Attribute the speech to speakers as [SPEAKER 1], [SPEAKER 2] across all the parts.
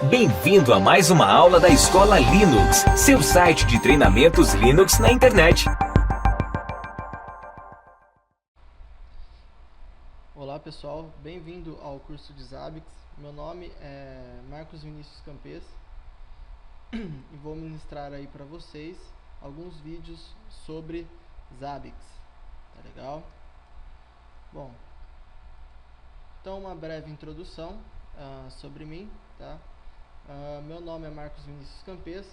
[SPEAKER 1] Bem-vindo a mais uma aula da Escola Linux, seu site de treinamentos Linux na internet.
[SPEAKER 2] Olá pessoal, bem-vindo ao curso de Zabbix. Meu nome é Marcos Vinícius Campes e vou ministrar aí para vocês alguns vídeos sobre Zabbix, tá legal? Bom, então uma breve introdução sobre mim, tá? Meu nome é Marcos Vinícius Campes,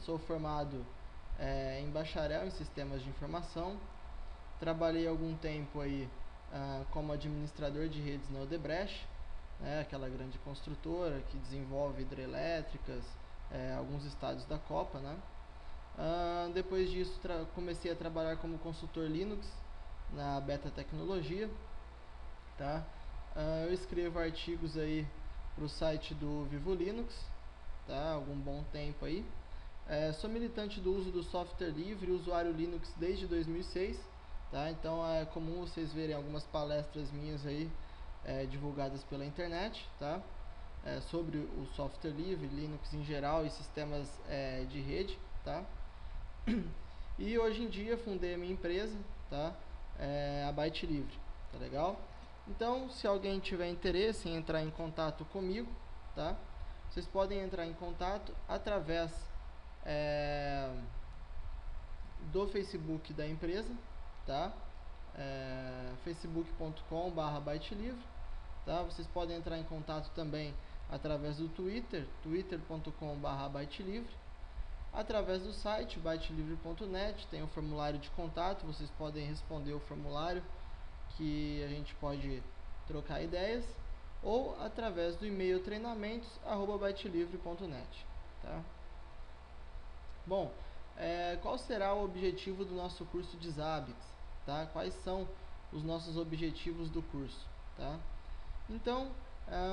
[SPEAKER 2] sou formado em bacharel em sistemas de informação, trabalhei algum tempo aí como administrador de redes na Odebrecht, né, aquela grande construtora que desenvolve hidrelétricas, alguns estádios da Copa, né? Depois disso comecei a trabalhar como consultor Linux na Beta Tecnologia, tá? Eu escrevo artigos aí para o site do Vivo Linux, tá? Algum bom tempo aí. Sou militante do uso do software livre e usuário Linux desde 2006, tá? Então é comum vocês verem algumas palestras minhas aí divulgadas pela internet, tá? Sobre o software livre, Linux em geral e sistemas de rede, tá? E hoje em dia fundei a minha empresa, tá? A Byte Livre, tá legal? Então, se alguém tiver interesse em entrar em contato comigo, tá? Vocês podem entrar em contato através do Facebook da empresa, tá? facebook.com/bytelivre, tá? Vocês podem entrar em contato também através do Twitter, twitter.com/bytelivre, através do site bytelivre.net, tem um formulário de contato, vocês podem responder o formulário que a gente pode trocar ideias, ou através do e-mail treinamentos@bytelivre.net, tá? Bom, qual será o objetivo do nosso curso de Zabbix, tá? Quais são os nossos objetivos do curso, tá? Então,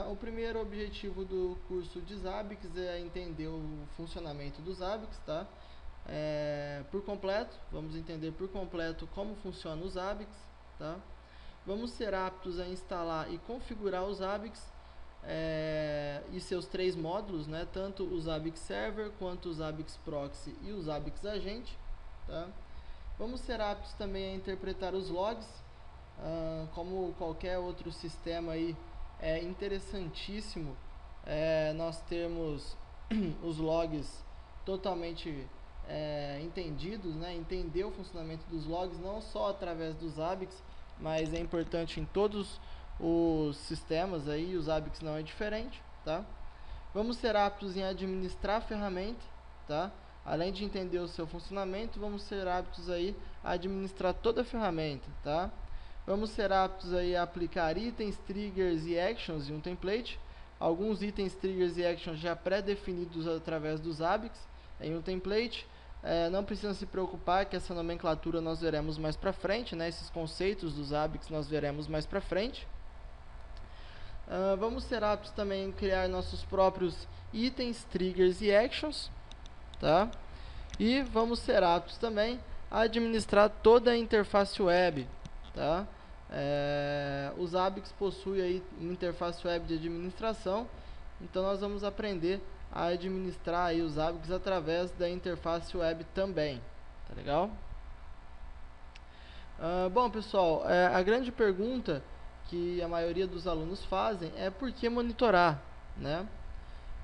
[SPEAKER 2] o primeiro objetivo do curso de Zabbix é entender o funcionamento do Zabbix, tá? Por completo, vamos entender por completo como funciona o Zabbix, tá? Vamos ser aptos a instalar e configurar o Zabbix e seus três módulos, né? Tanto o Zabbix Server, quanto o Zabbix Proxy e o Zabbix Agent, tá? Vamos ser aptos também a interpretar os logs, como qualquer outro sistema aí. É interessantíssimo nós termos os logs totalmente entendidos, né? Entender o funcionamento dos logs, não só através do Zabbix, mas é importante em todos os sistemas aí, o Zabbix não é diferente, tá? Vamos ser aptos em administrar a ferramenta, tá? Além de entender o seu funcionamento, vamos ser aptos aí a administrar toda a ferramenta, tá? Vamos ser aptos aí a aplicar itens, triggers e actions em um template. Alguns itens, triggers e actions já pré-definidos através do Zabbix em um template. Não precisa se preocupar que essa nomenclatura nós veremos mais para frente, né? Esses conceitos dos Zabbix nós veremos mais para frente. Vamos ser aptos também em criar nossos próprios itens, triggers e actions, tá? E vamos ser aptos também a administrar toda a interface web, tá? O Zabbix possui aí uma interface web de administração, então nós vamos aprender a administrar aí os Zabbix através da interface web também, tá legal? Bom pessoal, a grande pergunta que a maioria dos alunos fazem é por que monitorar, né?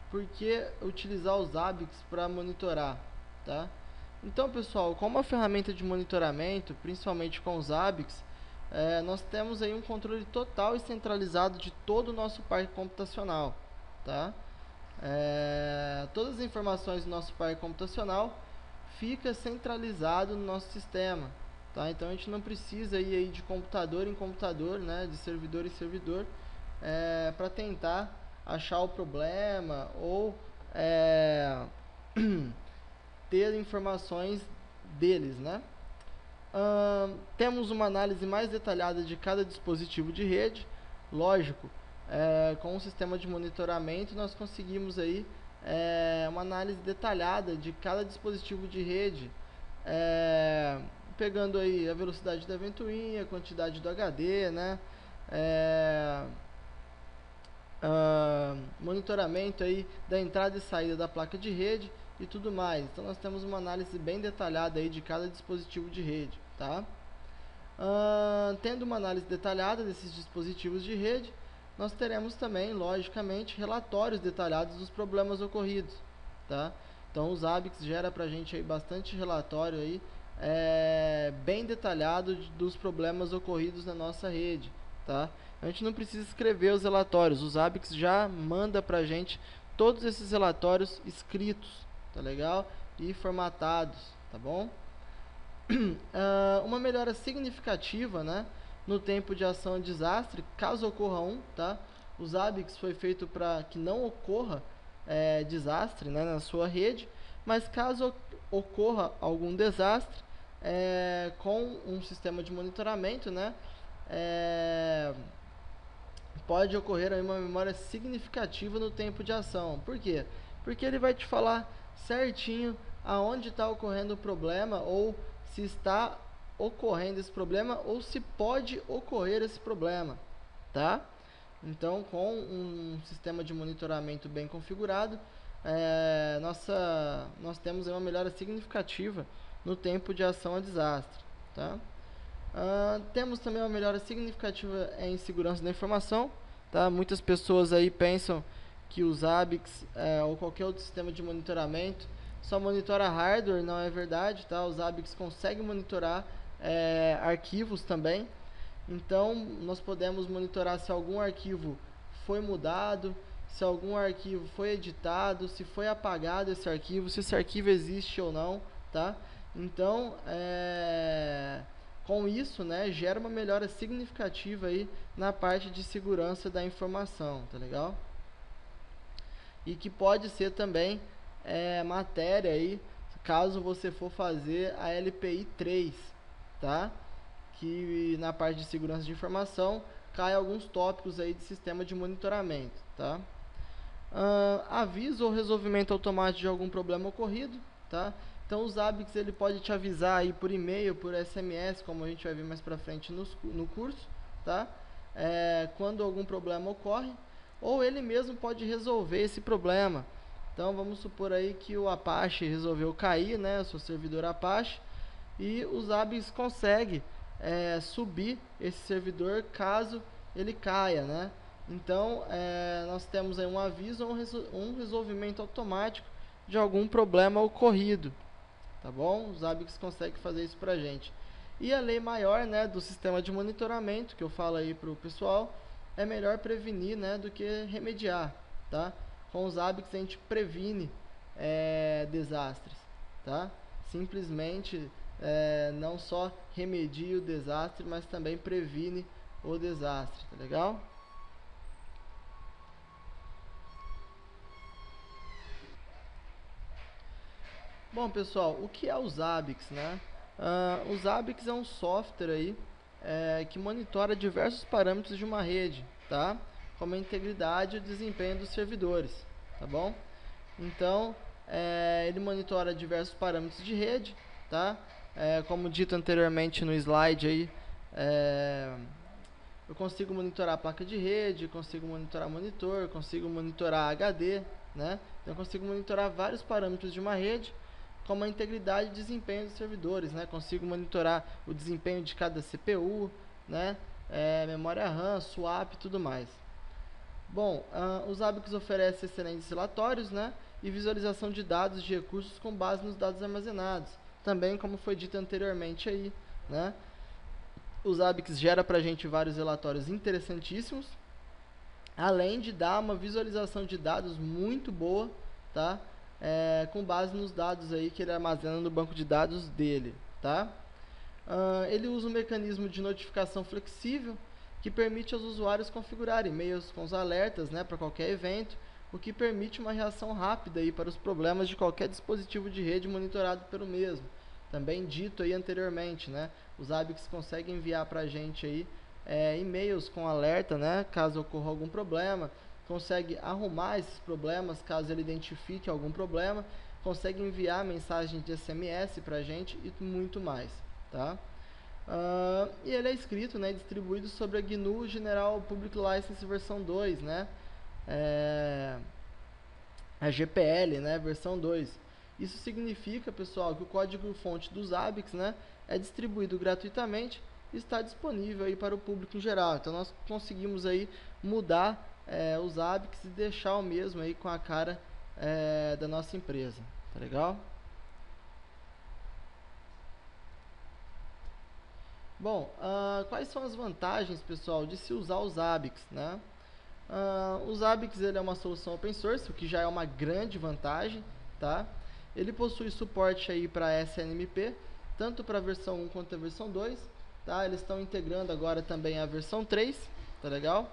[SPEAKER 2] Por que utilizar os Zabbix para monitorar, tá? Então pessoal, como a ferramenta de monitoramento, principalmente com os Zabbix, nós temos aí um controle total e centralizado de todo o nosso parque computacional, tá? Todas as informações do nosso parque computacional fica centralizado no nosso sistema, tá? Então a gente não precisa ir aí de computador em computador, né? De servidor em servidor, para tentar achar o problema ou ter informações deles, né? Temos uma análise mais detalhada de cada dispositivo de rede. Lógico, com o sistema de monitoramento nós conseguimos aí uma análise detalhada de cada dispositivo de rede, pegando aí a velocidade da ventoinha, a quantidade do HD, né? monitoramento aí da entrada e saída da placa de rede e tudo mais. Então nós temos uma análise bem detalhada aí de cada dispositivo de rede, tá? Tendo uma análise detalhada desses dispositivos de rede, nós teremos também, logicamente, relatórios detalhados dos problemas ocorridos, tá? Então o Zabbix gera pra gente aí bastante relatório aí, bem detalhado dos problemas ocorridos na nossa rede, tá? A gente não precisa escrever os relatórios, o Zabbix já manda pra gente todos esses relatórios escritos, tá legal? E formatados, tá bom? Uma melhora significativa, né, no tempo de ação a desastre, caso ocorra um, tá? O Zabbix foi feito para que não ocorra desastre, né, na sua rede, mas caso ocorra algum desastre, com um sistema de monitoramento, né, pode ocorrer aí uma memória significativa no tempo de ação. Por quê? Porque ele vai te falar certinho aonde está ocorrendo o problema, ou se está ocorrendo esse problema, ou se pode ocorrer esse problema, tá? Então, com um sistema de monitoramento bem configurado, nós temos uma melhora significativa no tempo de ação a desastre, tá? Temos também uma melhora significativa em segurança da informação, tá? Muitas pessoas aí pensam que o Zabbix ou qualquer outro sistema de monitoramento só monitora hardware. Não é verdade, tá? O Zabbix consegue monitorar arquivos também. Então nós podemos monitorar se algum arquivo foi mudado, se algum arquivo foi editado, se foi apagado esse arquivo, se esse arquivo existe ou não, tá? Então com isso, né, gera uma melhora significativa aí na parte de segurança da informação, tá legal? E que pode ser também matéria aí, caso você for fazer a LPI 3, tá? Que na parte de segurança de informação cai alguns tópicos aí de sistema de monitoramento, tá? Aviso ou resolvimento automático de algum problema ocorrido, tá? Então o Zabbix ele pode te avisar aí por e-mail, por SMS, como a gente vai ver mais pra frente no curso, tá? Quando algum problema ocorre, ou ele mesmo pode resolver esse problema. Então vamos supor aí que o Apache resolveu cair, né, o seu servidor Apache, e o Zabbix consegue subir esse servidor caso ele caia, né? Então nós temos aí um aviso ou um resolvimento automático de algum problema ocorrido, tá bom? O Zabbix consegue fazer isso pra gente. E a lei maior, né, do sistema de monitoramento, que eu falo aí pro pessoal, é melhor prevenir, né, do que remediar, tá? Com os Zabbix a gente previne desastres, tá? Simplesmente não só remedia o desastre, mas também previne o desastre, tá legal? Bom, pessoal, o que é o Zabbix, né? O Zabbix é um software aí que monitora diversos parâmetros de uma rede, tá? Como a integridade e o desempenho dos servidores, tá bom? Então, ele monitora diversos parâmetros de rede, tá? Como dito anteriormente no slide aí, eu consigo monitorar a placa de rede, consigo monitorar monitor, consigo monitorar HD, né? Então eu consigo monitorar vários parâmetros de uma rede, como a integridade e desempenho dos servidores, né? Consigo monitorar o desempenho de cada CPU, né? Memória RAM, swap e tudo mais. Bom, o Zabbix oferece excelentes relatórios, né? E visualização de dados de recursos com base nos dados armazenados. Também, como foi dito anteriormente aí, né? O Zabbix gera pra gente vários relatórios interessantíssimos, além de dar uma visualização de dados muito boa, tá? Com base nos dados aí que ele armazena no banco de dados dele, tá? Ele usa um mecanismo de notificação flexível que permite aos usuários configurarem e-mails com os alertas, né, para qualquer evento, o que permite uma reação rápida aí para os problemas de qualquer dispositivo de rede monitorado pelo mesmo. Também dito aí anteriormente, né, o Zabbix consegue enviar para a gente aí e-mails com alerta, né, caso ocorra algum problema, consegue arrumar esses problemas caso ele identifique algum problema, consegue enviar mensagens de SMS para a gente e muito mais, tá? E ele é escrito, né, distribuído sobre a GNU General Public License versão 2, né? a GPL, né, versão 2. Isso significa, pessoal, que o código-fonte do Zabbix, né, é distribuído gratuitamente e está disponível aí para o público em geral. Então nós conseguimos aí mudar o Zabbix e deixar o mesmo aí com a cara da nossa empresa. Tá legal? Bom, quais são as vantagens, pessoal, de se usar o Zabbix, né? O Zabbix ele é uma solução open source, o que já é uma grande vantagem, tá? Ele possui suporte aí para SNMP, tanto para a versão 1 quanto a versão 2, tá? Eles estão integrando agora também a versão 3, tá legal?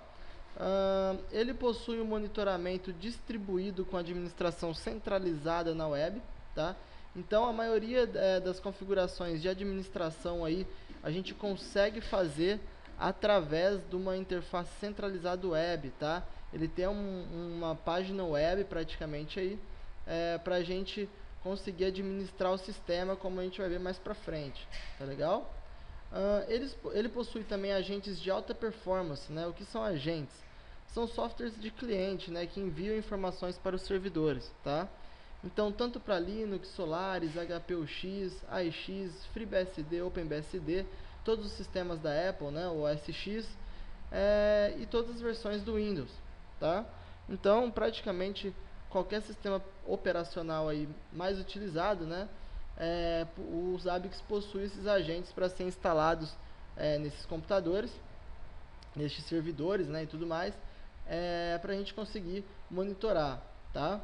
[SPEAKER 2] Ele possui um monitoramento distribuído com administração centralizada na web, tá? Então a maioria das configurações de administração aí a gente consegue fazer através de uma interface centralizada web, tá? Ele tem uma página web praticamente aí para a gente conseguir administrar o sistema, como a gente vai ver mais pra frente, tá legal? Ele possui também agentes de alta performance, né? O que são agentes? São softwares de cliente, né, que enviam informações para os servidores, tá? Então, tanto para Linux, Solaris, HPUX, AIX, FreeBSD, OpenBSD, todos os sistemas da Apple, né, o OS X, e todas as versões do Windows, tá? Então, praticamente qualquer sistema operacional aí mais utilizado, né, o Zabbix possui esses agentes para ser instalados nesses computadores, nestes servidores, né, e tudo mais, para a gente conseguir monitorar, tá?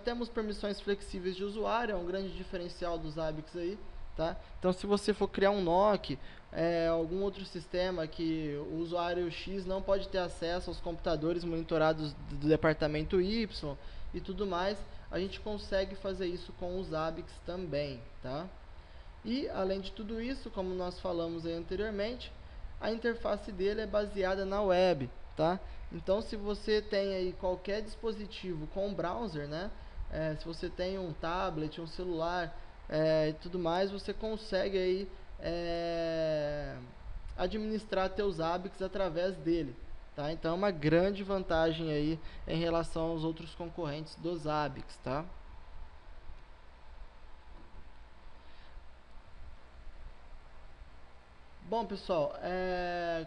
[SPEAKER 2] Temos permissões flexíveis de usuário, é um grande diferencial do Zabbix aí, tá? Então, se você for criar um NOC, algum outro sistema que o usuário X não pode ter acesso aos computadores monitorados do departamento Y e tudo mais, a gente consegue fazer isso com o Zabbix também, tá? E, além de tudo isso, como nós falamos aí anteriormente, a interface dele é baseada na web, tá? Então, se você tem aí qualquer dispositivo com browser, né? Se você tem um tablet, um celular e tudo mais, você consegue aí administrar teus Zabbix através dele, tá? Então, é uma grande vantagem aí em relação aos outros concorrentes do Zabbix, tá? Bom, pessoal,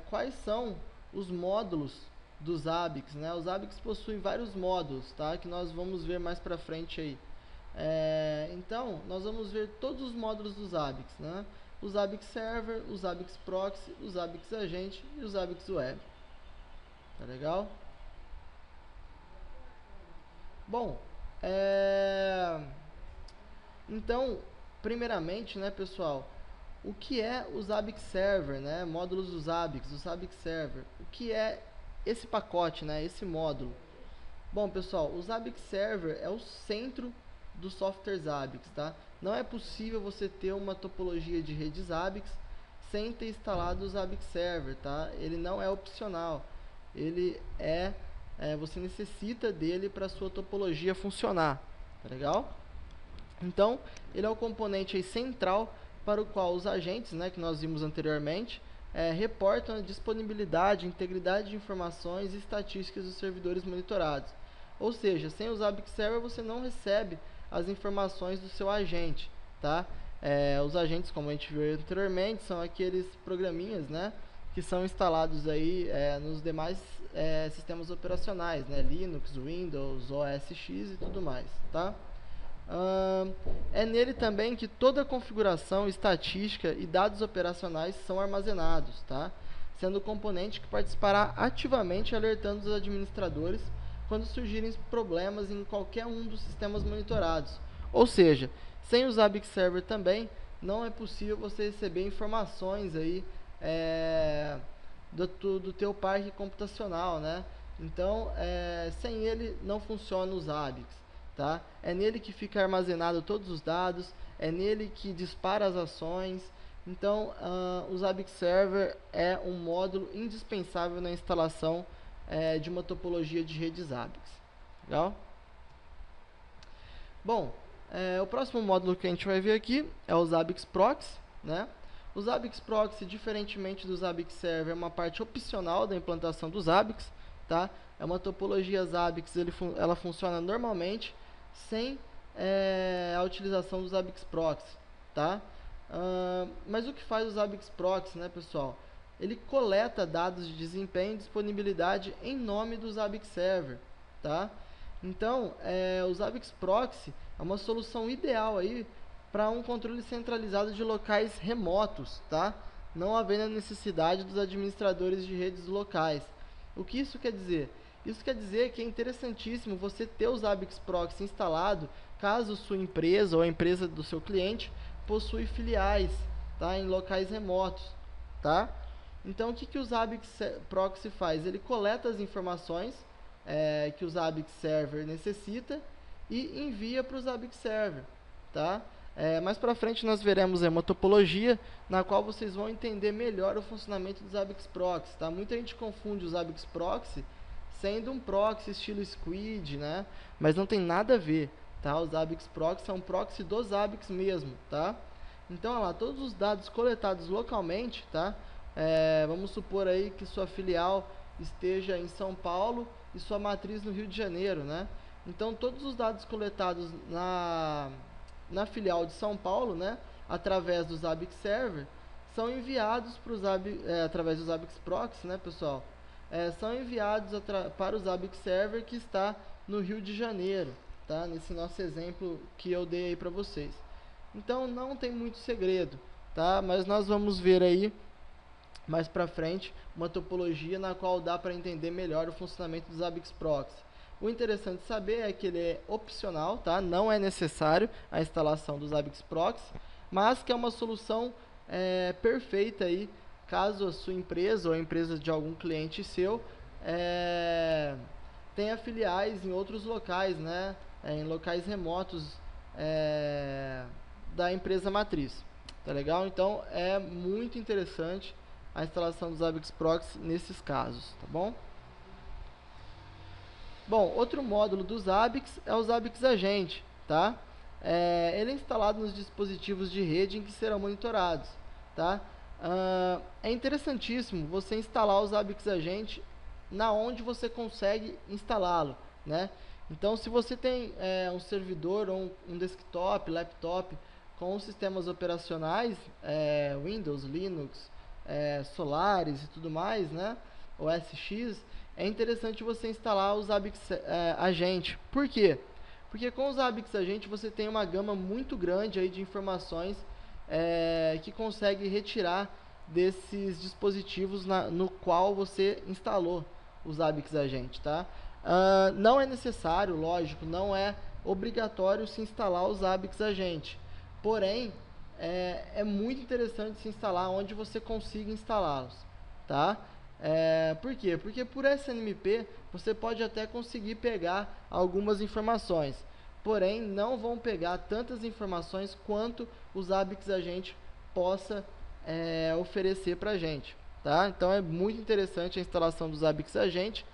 [SPEAKER 2] quais são os módulos do Zabbix, né? O Zabbix possui vários módulos, tá? Que nós vamos ver mais pra frente aí. Então, nós vamos ver todos os módulos do Zabbix, né? O Zabbix Server, o Zabbix Proxy, o Zabbix Agente e o Zabbix Web. Tá legal? Bom, então, primeiramente, né, pessoal, o que é o Zabbix Server, né? Módulos do Zabbix, o Zabbix Server. O que é esse pacote, né? Esse módulo? Bom, pessoal, o Zabbix Server é o centro do software Zabbix, tá? Não é possível você ter uma topologia de rede Zabbix sem ter instalado o Zabbix Server, tá? Ele não é opcional. Ele você necessita dele para sua topologia funcionar, tá legal? Então, ele é o componente aí central para o qual os agentes, né, que nós vimos anteriormente, reportam a disponibilidade, integridade de informações e estatísticas dos servidores monitorados. Ou seja, sem o Zabbix Server você não recebe as informações do seu agente, tá? Os agentes, como a gente viu anteriormente, são aqueles programinhas, né, que são instalados aí nos demais sistemas operacionais, né, Linux, Windows, OS X e tudo mais, tá? É nele também que toda a configuração, estatística e dados operacionais são armazenados, tá? Sendo o componente que participará ativamente alertando os administradores quando surgirem problemas em qualquer um dos sistemas monitorados. Ou seja, sem o Zabbix Server também não é possível você receber informações aí do teu parque computacional, né? Então, sem ele não funciona o Zabbix. Tá? É nele que fica armazenado todos os dados, é nele que dispara as ações. Então, o Zabbix Server é um módulo indispensável na instalação de uma topologia de rede Zabbix. Legal? Bom, o próximo módulo que a gente vai ver aqui é o Zabbix Proxy, né? O Zabbix Proxy, diferentemente do Zabbix Server, é uma parte opcional da implantação do Zabbix, tá? É uma topologia Zabbix, ela funciona normalmente sem a utilização do Zabbix Proxy, tá? Mas o que faz o Zabbix Proxy, né, pessoal? Ele coleta dados de desempenho e disponibilidade em nome do Zabbix Server, tá? Então, o Zabbix Proxy é uma solução ideal aí para um controle centralizado de locais remotos, tá? Não havendo a necessidade dos administradores de redes locais. O que isso quer dizer? Isso quer dizer que é interessantíssimo você ter o Zabbix Proxy instalado caso sua empresa ou a empresa do seu cliente possui filiais, tá, em locais remotos, tá? Então, o que o Zabbix Proxy faz? Ele coleta as informações que o Zabbix Server necessita e envia para o Zabbix Server, tá? Mais para frente nós veremos uma topologia na qual vocês vão entender melhor o funcionamento do Zabbix Proxy, tá? Muita gente confunde o Zabbix Proxy sendo um proxy estilo Squid, né? Mas não tem nada a ver, tá? O Zabbix Proxy é um proxy do Zabbix mesmo, tá? Então, olha lá, todos os dados coletados localmente, tá? Vamos supor aí que sua filial esteja em São Paulo e sua matriz no Rio de Janeiro, né? Então, todos os dados coletados na filial de São Paulo, né, através do Zabbix Server, são enviados através do Zabbix Proxy, né, pessoal? São enviados para o Zabbix Server que está no Rio de Janeiro, tá? Nesse nosso exemplo que eu dei aí para vocês. Então, não tem muito segredo, tá? Mas nós vamos ver aí mais para frente uma topologia na qual dá para entender melhor o funcionamento do Zabbix Proxy. O interessante saber é que ele é opcional, tá? Não é necessário a instalação do Zabbix Proxy, mas que é uma solução perfeita aí, caso a sua empresa ou a empresa de algum cliente seu tenha filiais em outros locais, né? Em locais remotos da empresa matriz, tá legal? Então é muito interessante a instalação do Zabbix Proxy nesses casos, tá bom? Bom, outro módulo do Zabbix é o Zabbix Agente, tá? Ele é instalado nos dispositivos de rede em que serão monitorados, tá? É interessantíssimo você instalar o Zabbix Agente na onde você consegue instalá-lo, né? Então, se você tem um servidor ou um desktop, laptop com os sistemas operacionais, Windows, Linux, Solaris e tudo mais, né? OS X, é interessante você instalar o Zabbix Agente. Por quê? Porque com o Zabbix Agente você tem uma gama muito grande aí de informações que consegue retirar desses dispositivos no qual você instalou o Zabbix Agente, tá? Não é necessário, lógico, não é obrigatório se instalar o Zabbix Agente. Porém, é muito interessante se instalar onde você consiga instalá-los, tá? Por quê? Porque por SNMP você pode até conseguir pegar algumas informações, porém não vão pegar tantas informações quanto o Zabbix Agente possa oferecer para a gente, tá? Então é muito interessante a instalação do Zabbix Agente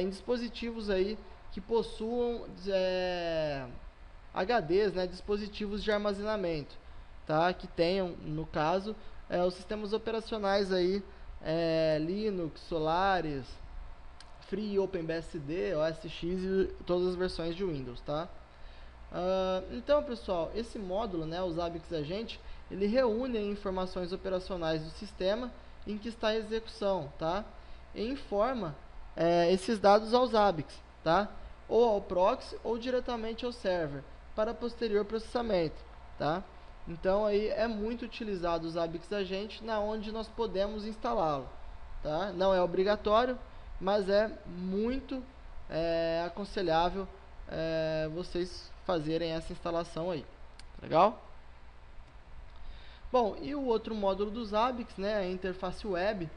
[SPEAKER 2] em dispositivos aí que possuam HDs, né, dispositivos de armazenamento, tá? Que tenham, no caso, os sistemas operacionais aí Linux, Solaris, Free, OpenBSD, OS X e todas as versões de Windows, tá? Então, pessoal, esse módulo, né, o Zabbix Agente, ele reúne informações operacionais do sistema em que está a execução, tá? E informa esses dados ao Zabbix, tá? Ou ao proxy ou diretamente ao server para posterior processamento, tá? Então aí é muito utilizado o Zabbix Agente na onde nós podemos instalá-lo, tá? Não é obrigatório, mas é muito aconselhável vocês fazerem essa instalação aí, legal? Bom, e o outro módulo do Zabbix, né, a interface web,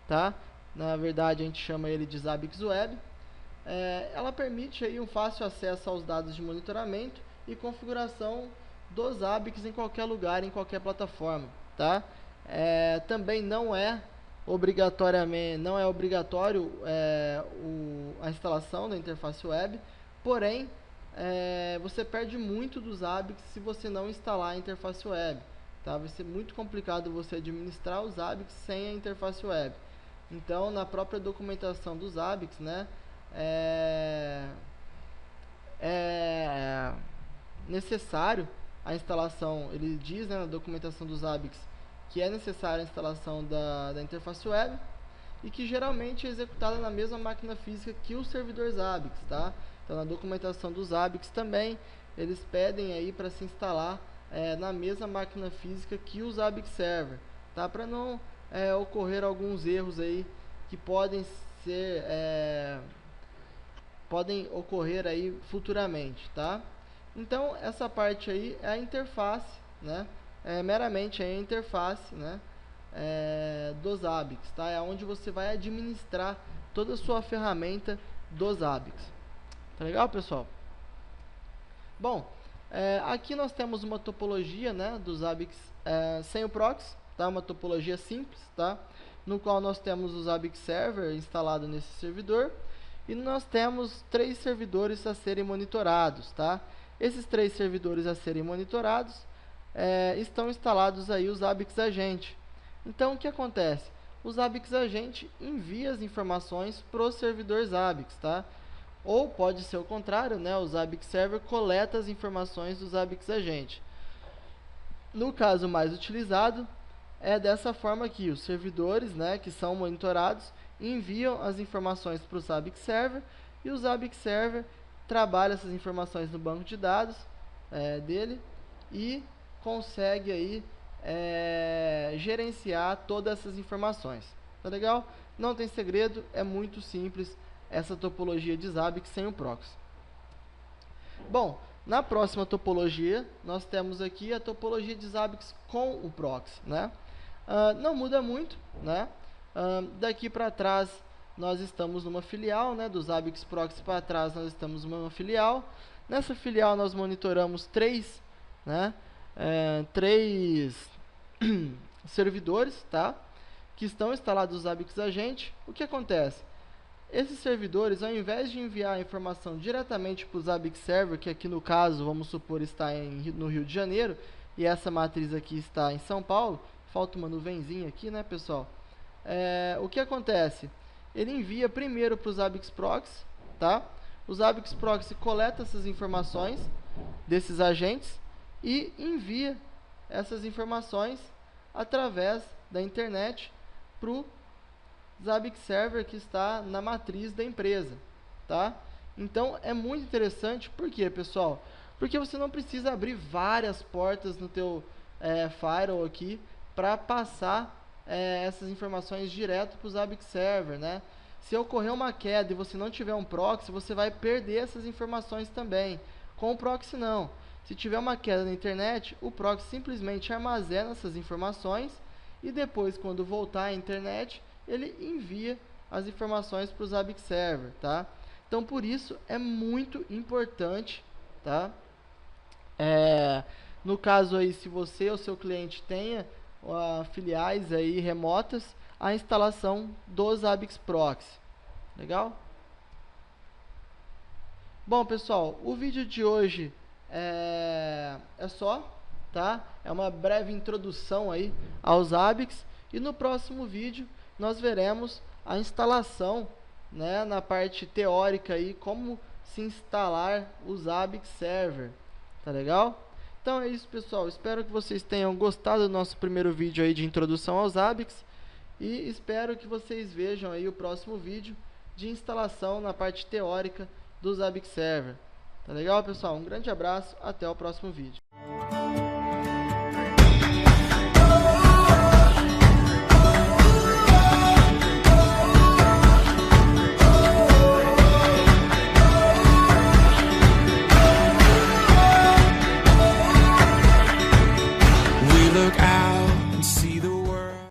[SPEAKER 2] tá? Na verdade a gente chama ele de Zabbix Web. Ela permite aí um fácil acesso aos dados de monitoramento e configuração dos Zabbix em qualquer lugar, em qualquer plataforma, tá? Também não é obrigatório a instalação da interface web, porém você perde muito dos Zabbix se você não instalar a interface web, tá? Vai ser muito complicado você administrar os Zabbix sem a interface web. Então, na própria documentação dos Zabbix, né, é necessário a instalação, ele diz, né, na documentação dos Zabbix que é necessária a instalação da interface web e que geralmente é executada na mesma máquina física que o servidor Zabbix, tá? Então, na documentação dos Zabbix também, eles pedem aí para se instalar na mesma máquina física que o Zabbix Server, tá? Para não ocorrer alguns erros aí que podem ocorrer aí futuramente, tá? Então, essa parte aí é a interface, né? É meramente a interface, né, dos Zabbix, tá? É onde você vai administrar toda a sua ferramenta dos Zabbix. Tá legal, pessoal? Bom, aqui nós temos uma topologia, né, dos Zabbix sem o proxy, tá? Uma topologia simples, tá? No qual nós temos o Zabbix Server instalado nesse servidor e nós temos 3 servidores a serem monitorados, tá? Esses 3 servidores a serem monitorados estão instalados aí os Zabbix Agent. Então, o que acontece? O Zabbix Agent envia as informações para o servidor Zabbix, tá? Ou pode ser o contrário, né? O Zabbix Server coleta as informações do Zabbix Agent. No caso mais utilizado, é dessa forma aqui. Os servidores, né, que são monitorados enviam as informações para o Zabbix Server e o Zabbix Server trabalha essas informações no banco de dados dele e consegue aí gerenciar todas essas informações. Tá legal? Não tem segredo, é muito simples essa topologia de Zabbix sem o proxy. Bom, na próxima topologia nós temos aqui a topologia de Zabbix com o proxy, né? Não muda muito, né? Daqui para trás nós estamos numa filial, né? Do Zabbix Proxy para trás nós estamos numa filial. Nessa filial nós monitoramos 3, né? 3 servidores, tá? Que estão instalados no Zabbix Agent. O que acontece? Esses servidores, ao invés de enviar a informação diretamente para o Zabbix Server, que aqui no caso, vamos supor, está no Rio de Janeiro, e essa matriz aqui está em São Paulo, falta uma nuvenzinha aqui, né, pessoal? O que acontece? Ele envia primeiro para o Zabbix Proxy, tá? O Zabbix Proxy coleta essas informações desses agentes e envia essas informações através da internet para o Zabbix Server que está na matriz da empresa, tá? Então é muito interessante, por quê, pessoal? Porque você não precisa abrir várias portas no teu firewall aqui para passar essas informações direto para o Zabbix Server, né? Se ocorrer uma queda e você não tiver um proxy, você vai perder essas informações também. Com o proxy não. Se tiver uma queda na internet, o proxy simplesmente armazena essas informações e depois, quando voltar à internet, ele envia as informações para o Zabbix Server, tá? Então, por isso, é muito importante, tá? No caso aí, se você ou seu cliente tenha filiais aí remotas, a instalação do Zabbix Proxy. Legal? Bom, pessoal, o vídeo de hoje é só, tá? É uma breve introdução aí ao Zabbix e no próximo vídeo nós veremos a instalação, né, na parte teórica aí, como se instalar o Zabbix Server. Tá legal? Então é isso, pessoal. Espero que vocês tenham gostado do nosso primeiro vídeo aí de introdução ao Zabbix e espero que vocês vejam aí o próximo vídeo de instalação na parte teórica do Zabbix Server. Tá legal, pessoal? Um grande abraço, até o próximo vídeo.